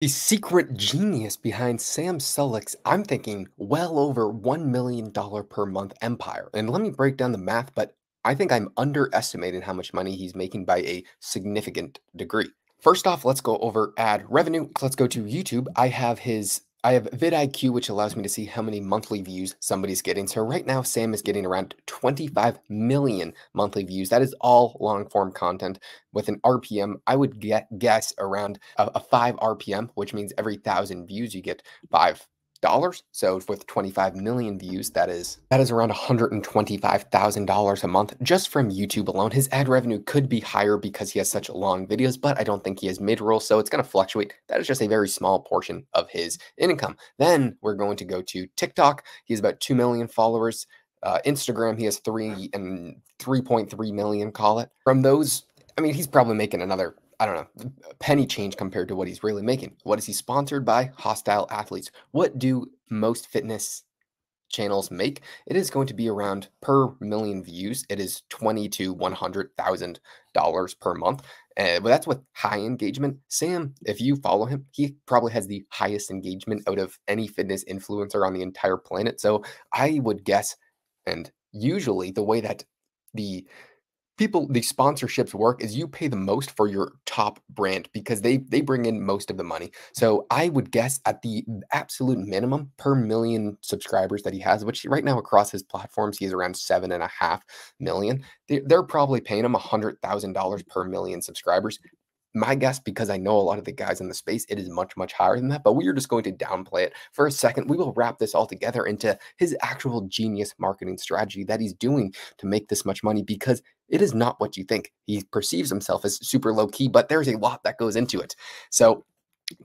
The secret genius behind Sam Sulek's, I'm thinking, well over $1 million per month empire. And let me break down the math, but I think I'm underestimating how much money he's making by a significant degree. First off, let's go over ad revenue. Let's go to YouTube. I have vidIQ, which allows me to see how many monthly views somebody's getting. So right now, Sam is getting around 25 million monthly views. That is all long form content with an RPM. I would guess around a 5 RPM, which means every 1,000 views you get $5. So with 25 million views, that is around $125,000 a month just from YouTube alone. His ad revenue could be higher because he has such long videos, but I don't think he has mid-roll, so it's going to fluctuate. That is just a very small portion of his income. Then we're going to go to TikTok. He has about 2 million followers. Instagram, he has 3.3 million, call it. From those, I mean, he's probably making another, I don't know, penny change compared to what he's really making. What is he sponsored by? Hostile athletes. What do most fitness channels make? It is going to be around per million views. It is $20 to $100,000 per month. But that's with high engagement. Sam, if you follow him, he probably has the highest engagement out of any fitness influencer on the entire planet. So I would guess, and usually the way that the the sponsorships work is you pay the most for your top brand because they bring in most of the money. So I would guess at the absolute minimum per million subscribers that he has, which right now across his platforms he is around 7.5 million. They're probably paying him $100,000 per million subscribers. My guess, because I know a lot of the guys in the space, it is much, much higher than that, but we are just going to downplay it for a second. We will wrap this all together into his actual genius marketing strategy that he's doing to make this much money, because it is not what you think. He perceives himself as super low key, but there's a lot that goes into it. So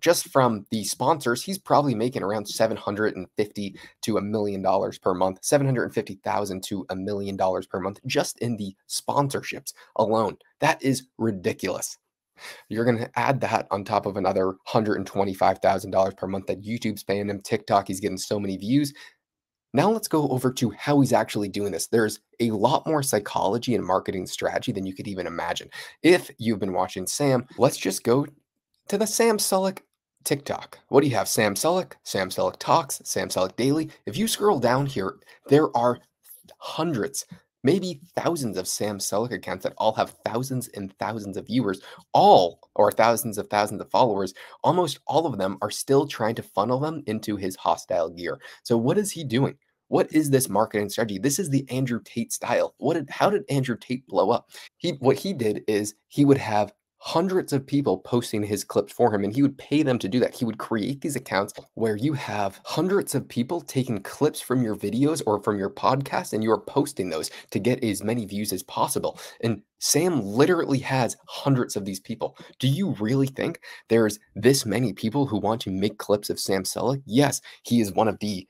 just from the sponsors, he's probably making around 750 to $1 million per month, 750,000 to $1 million per month, just in the sponsorships alone. That is ridiculous. You're going to add that on top of another $125,000 per month that YouTube's paying him. TikTok, he's getting so many views. Now let's go over to how he's actually doing this. There's a lot more psychology and marketing strategy than you could even imagine. If you've been watching Sam, let's just go to the Sam Sulek TikTok. What do you have? Sam Sulek Talks, Sam Sulek Daily. If you scroll down here, there are hundreds, maybe thousands of Sam Sulek accounts that all have thousands and thousands of viewers, or thousands of followers. Almost all of them are still trying to funnel them into his hostile gear. So what is he doing? What is this marketing strategy? This is the Andrew Tate style. How did Andrew Tate blow up? What he did is he would have hundreds of people posting his clips for him, and he would pay them to do that. He would create these accounts where you have hundreds of people taking clips from your videos or from your podcast, and you are posting those to get as many views as possible. And Sam literally has hundreds of these people. Do you really think there's this many people who want to make clips of Sam Sulek? Yes, he is one of the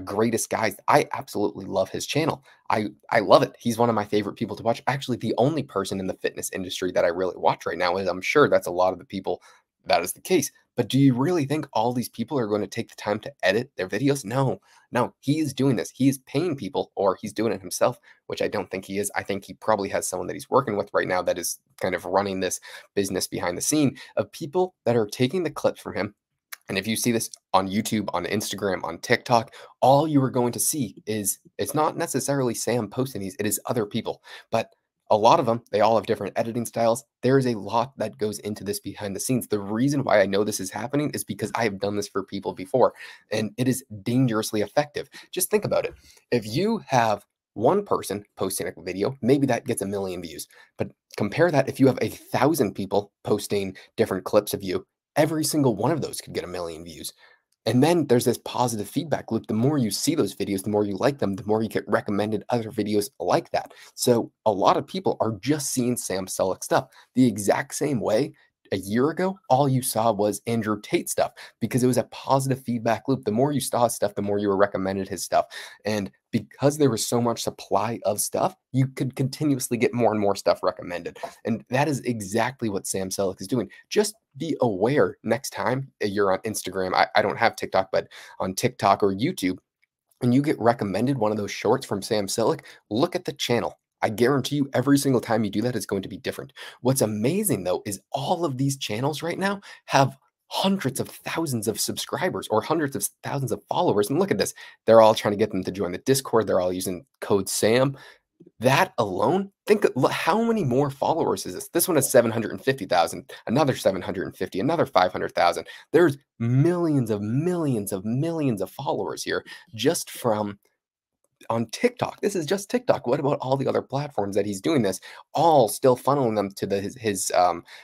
greatest guys. I absolutely love his channel. I love it. He's one of my favorite people to watch. Actually, the only person in the fitness industry that I really watch right now is, I'm sure that's a lot of the people that is the case. But do you really think all these people are going to take the time to edit their videos? No, no, he is doing this. He is paying people, or he's doing it himself, which I don't think he is. I think he probably has someone that he's working with right now that is kind of running this business behind the scene of people that are taking the clips from him. And if you see this on YouTube, on Instagram, on TikTok, all you are going to see is, it's not necessarily Sam posting these, it is other people. But a lot of them, they all have different editing styles. There is a lot that goes into this behind the scenes. The reason why I know this is happening is because I have done this for people before, and it is dangerously effective. Just think about it. If you have one person posting a video, maybe that gets 1 million views. But compare that if you have 1,000 people posting different clips of you, every single one of those could get 1 million views. And then there's this positive feedback loop. The more you see those videos, the more you like them, the more you get recommended other videos like that. So a lot of people are just seeing Sam Sulek stuff the exact same way. A year ago, all you saw was Andrew Tate stuff because it was a positive feedback loop. The more you saw stuff, the more you were recommended his stuff. And because there was so much supply of stuff, you could continuously get more and more stuff recommended. And that is exactly what Sam Sulek is doing. Just be aware next time you're on Instagram. I don't have TikTok, but on TikTok or YouTube, and you get recommended one of those shorts from Sam Sulek, look at the channel. I guarantee you every single time you do that, it's going to be different. What's amazing though is all of these channels right now have hundreds of thousands of subscribers or hundreds of thousands of followers. And look at this. They're all trying to get them to join the Discord. They're all using code SAM. That alone, how many more followers is this? This one has 750,000, another 750, another 500,000. There's millions of followers here just from on TikTok. This is just TikTok. What about all the other platforms that he's doing this? All still funneling them to his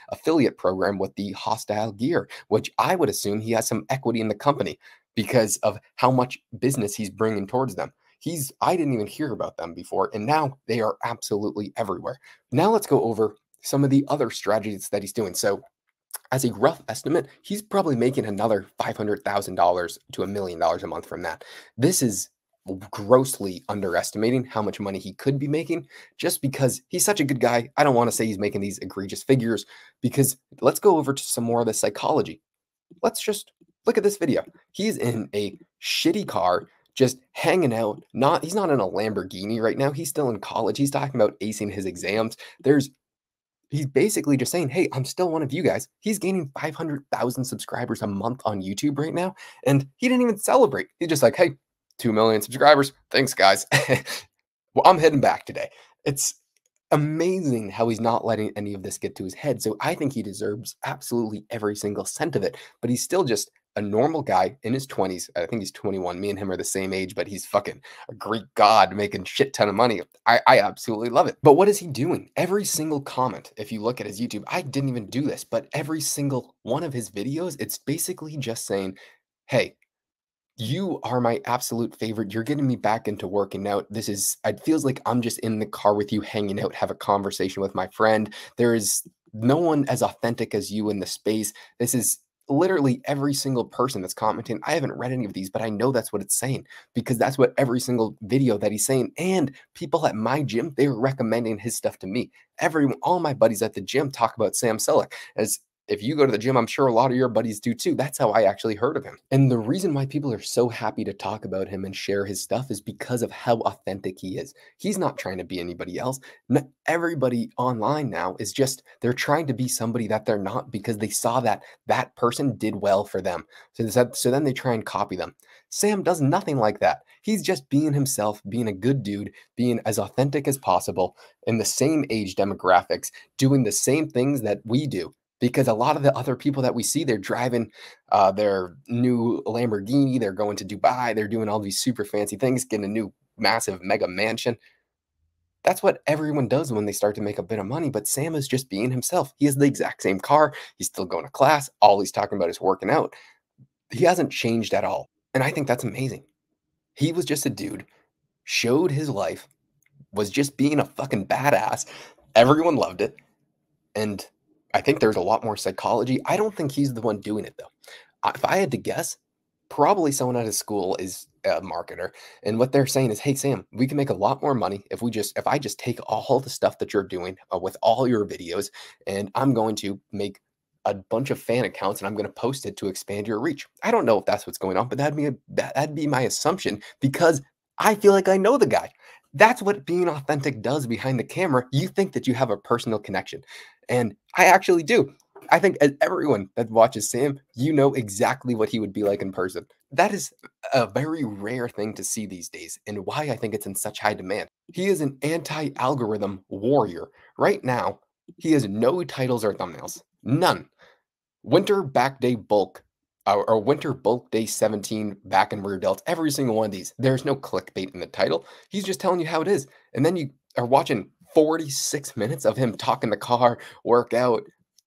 affiliate program with the Hostile gear, which I would assume he has some equity in the company because of how much business he's bringing towards them. I didn't even hear about them before, and now they are absolutely everywhere. Now let's go over some of the other strategies that he's doing. So as a rough estimate, he's probably making another $500,000 to $1 million a month from that. This is grossly underestimating how much money he could be making just because he's such a good guy. I don't want to say he's making these egregious figures because let's go over to some more of the psychology. Let's just look at this video. He's in a shitty car, just hanging out. He's not in a Lamborghini right now. He's still in college. He's talking about acing his exams. He's basically just saying, "Hey, I'm still one of you guys." He's gaining 500,000 subscribers a month on YouTube right now, and he didn't even celebrate. He's just like, "Hey, 2 million subscribers. Thanks, guys. Well, I'm heading back today." It's amazing how he's not letting any of this get to his head. So I think he deserves absolutely every single cent of it, but he's still just a normal guy in his 20s. I think he's 21. Me and him are the same age, but he's fucking a Greek god making shit ton of money. I absolutely love it. But what is he doing? Every single comment, if you look at his YouTube, I didn't even do this, but every single one of his videos, it's basically just saying, "Hey, you are my absolute favorite. You're getting me back into working out. It feels like I'm just in the car with you, hanging out, have a conversation with my friend. There is no one as authentic as you in the space." This is literally every single person that's commenting. I haven't read any of these, but I know that's what it's saying because that's what every single video that he's saying. And people at my gym, they were recommending his stuff to me. All my buddies at the gym talk about Sam Sulek as if you go to the gym, I'm sure a lot of your buddies do too. That's how I actually heard of him. And the reason why people are so happy to talk about him and share his stuff is because of how authentic he is. He's not trying to be anybody else. Everybody online now is they're trying to be somebody that they're not because they saw that that person did well for them. So then they try and copy them. Sam does nothing like that. He's just being himself, being a good dude, being as authentic as possible in the same age demographics, doing the same things that we do. Because a lot of the other people that we see, they're driving their new Lamborghini, they're going to Dubai, they're doing all these super fancy things, getting a new massive mega mansion. That's what everyone does when they start to make a bit of money. But Sam is just being himself. He has the exact same car. He's still going to class. All he's talking about is working out. He hasn't changed at all. And I think that's amazing. He was just a dude, showed his life, was just being a fucking badass. Everyone loved it. And I think there's a lot more psychology. I don't think he's the one doing it though. If I had to guess, probably someone at his school is a marketer. And what they're saying is, "Hey, Sam, we can make a lot more money if I just take all the stuff that you're doing with all your videos, and I'm going to make a bunch of fan accounts and I'm going to post it to expand your reach." I don't know if that's what's going on, but that'd be my assumption because I feel like I know the guy. That's what being authentic does behind the camera. You think that you have a personal connection. And I actually do. I think as everyone that watches Sam, you know exactly what he would be like in person. That is a very rare thing to see these days, and why I think it's in such high demand. He is an anti-algorithm warrior. Right now, he has no titles or thumbnails. None. Winter back day bulk or winter bulk day 17 back and rear delts, every single one of these. There's no clickbait in the title. He's just telling you how it is. And then you are watching 46 minutes of him talk in the car, work out,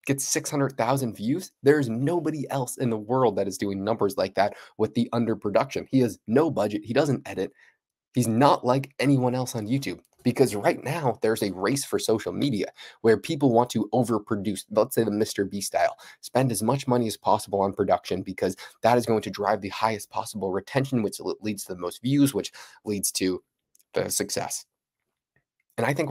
get 600,000 views. There's nobody else in the world that is doing numbers like that with the underproduction. He has no budget. He doesn't edit. He's not like anyone else on YouTube because right now there's a race for social media where people want to overproduce, let's say the Mr. B style, spend as much money as possible on production because that is going to drive the highest possible retention, which leads to the most views, which leads to the success. And I think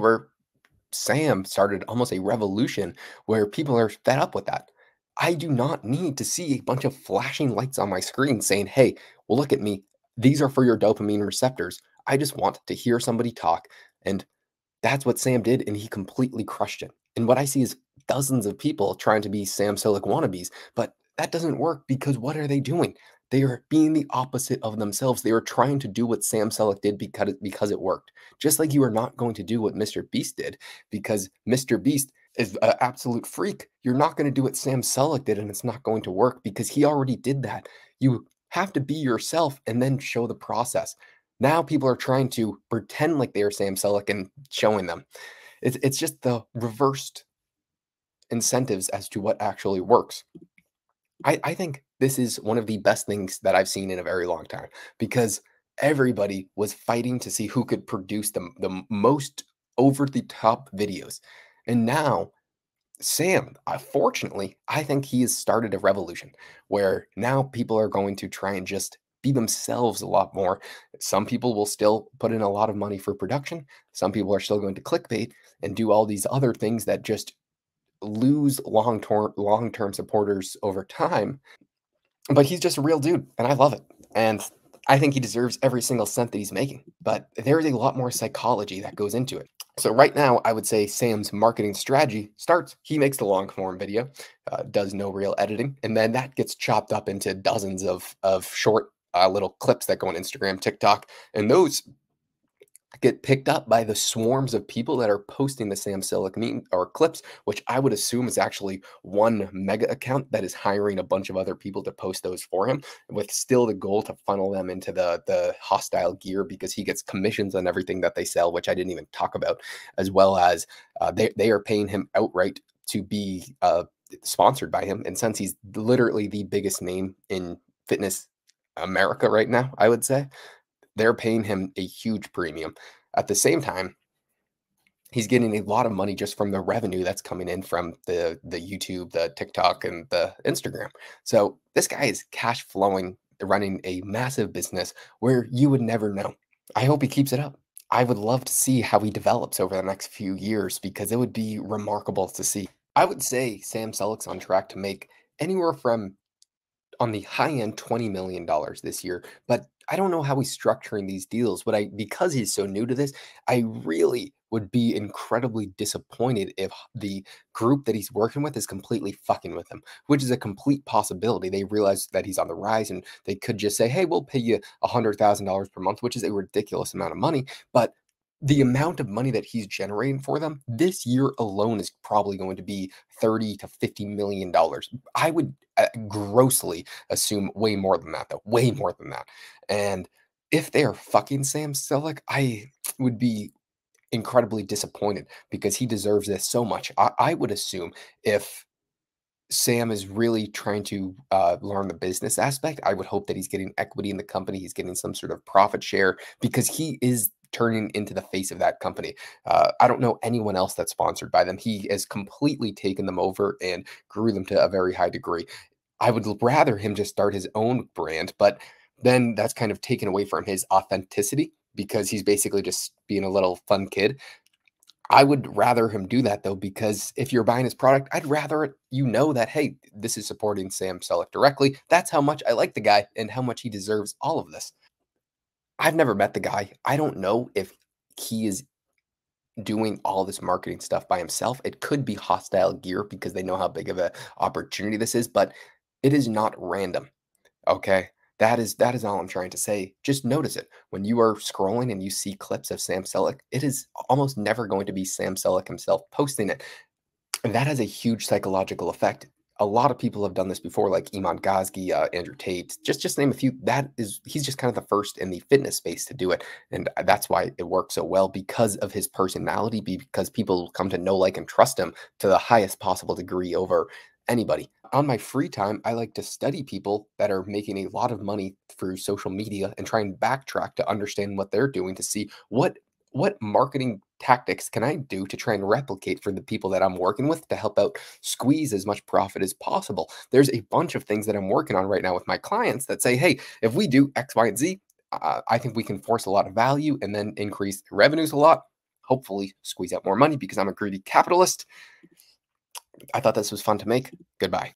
Sam started almost a revolution where people are fed up with that. I do not need to see a bunch of flashing lights on my screen saying, "Hey, well, look at me. These are for your dopamine receptors." I just want to hear somebody talk. And that's what Sam did. And he completely crushed it. And what I see is dozens of people trying to be Sam Sulek wannabes, but That doesn't work because what are they doing? They are being the opposite of themselves. They are trying to do what Sam Selleck did because it worked. Just like you are not going to do what Mr. Beast did because Mr. Beast is an absolute freak. You're not going to do what Sam Selleck did and it's not going to work because he already did that. You have to be yourself and then show the process. Now people are trying to pretend like they are Sam Selleck and showing them. It's just the reversed incentives as to what actually works. I think this is one of the best things that I've seen in a very long time because everybody was fighting to see who could produce the most over the top videos. And now Sam, fortunately, I think he has started a revolution where now people are going to try and just be themselves a lot more. Some people will still put in a lot of money for production. Some people are still going to clickbait and do all these other things that just lose long-term supporters over time, but he's just a real dude, and I love it, and I think he deserves every single cent that he's making, but there is a lot more psychology that goes into it. So right now, I would say Sam's marketing strategy starts he makes the long form video, does no real editing, and then that gets chopped up into dozens of short, little clips that go on Instagram, TikTok, and those get picked up by the swarms of people that are posting the Sam Sulek meme or clips, which I would assume is actually one mega account that is hiring a bunch of other people to post those for him, with still the goal to funnel them into the hostile gear because he gets commissions on everything that they sell, which I didn't even talk about, as well as they are paying him outright to be sponsored by him, and since he's literally the biggest name in fitness America right now, I would say they're paying him a huge premium. At the same time, he's getting a lot of money just from the revenue that's coming in from the YouTube, the TikTok, and the Instagram. So this guy is cash flowing, running a massive business where you would never know. I hope he keeps it up. I would love to see how he develops over the next few years because it would be remarkable to see. I would say Sam Selleck's on track to make anywhere from on the high end $20 million this year, but I don't know how he's structuring these deals. But I because he's so new to this, I really would be incredibly disappointed if the group that he's working with is completely fucking with him, which is a complete possibility. They realize that he's on the rise and they could just say, "Hey, we'll pay you $100,000 per month," which is a ridiculous amount of money, but the amount of money that he's generating for them this year alone is probably going to be 30 to 50 million dollars. I would grossly assume way more than that, though, way more than that. And if they are fucking Sam Selleck, I would be incredibly disappointed because he deserves this so much. I would assume if Sam is really trying to learn the business aspect, I would hope that he's getting equity in the company. He's getting some sort of profit share because he is turning into the face of that company. I don't know anyone else that's sponsored by them. He has completely taken them over and grew them to a very high degree. I would rather him just start his own brand, but then that's kind of taken away from his authenticity because he's basically just being a little fun kid. I would rather him do that though, because if you're buying his product, I'd rather you know that, hey, this is supporting Sam Selleck directly. That's how much I like the guy and how much he deserves all of this. I've never met the guy. I don't know if he is doing all this marketing stuff by himself. It could be hostile gear because they know how big of a opportunity this is, but it is not random. Okay. That is all I'm trying to say. Just notice it. When you are scrolling and you see clips of Sam Selleck, it is almost never going to be Sam Selleck himself posting it. And that has a huge psychological effect. A lot of people have done this before, like Iman Gazgi, Andrew Tate, just name a few. That is, he's just kind of the first in the fitness space to do it, and that's why it works so well because of his personality. Because people come to know, like, and trust him to the highest possible degree over anybody. On my free time, I like to study people that are making a lot of money through social media and try and backtrack to understand what they're doing to see what marketing tactics can I do to try and replicate for the people that I'm working with to help out squeeze as much profit as possible. There's a bunch of things that I'm working on right now with my clients that say, hey, if we do X, Y, and Z, I think we can force a lot of value and then increase revenues a lot. Hopefully, squeeze out more money because I'm a greedy capitalist. I thought this was fun to make. Goodbye.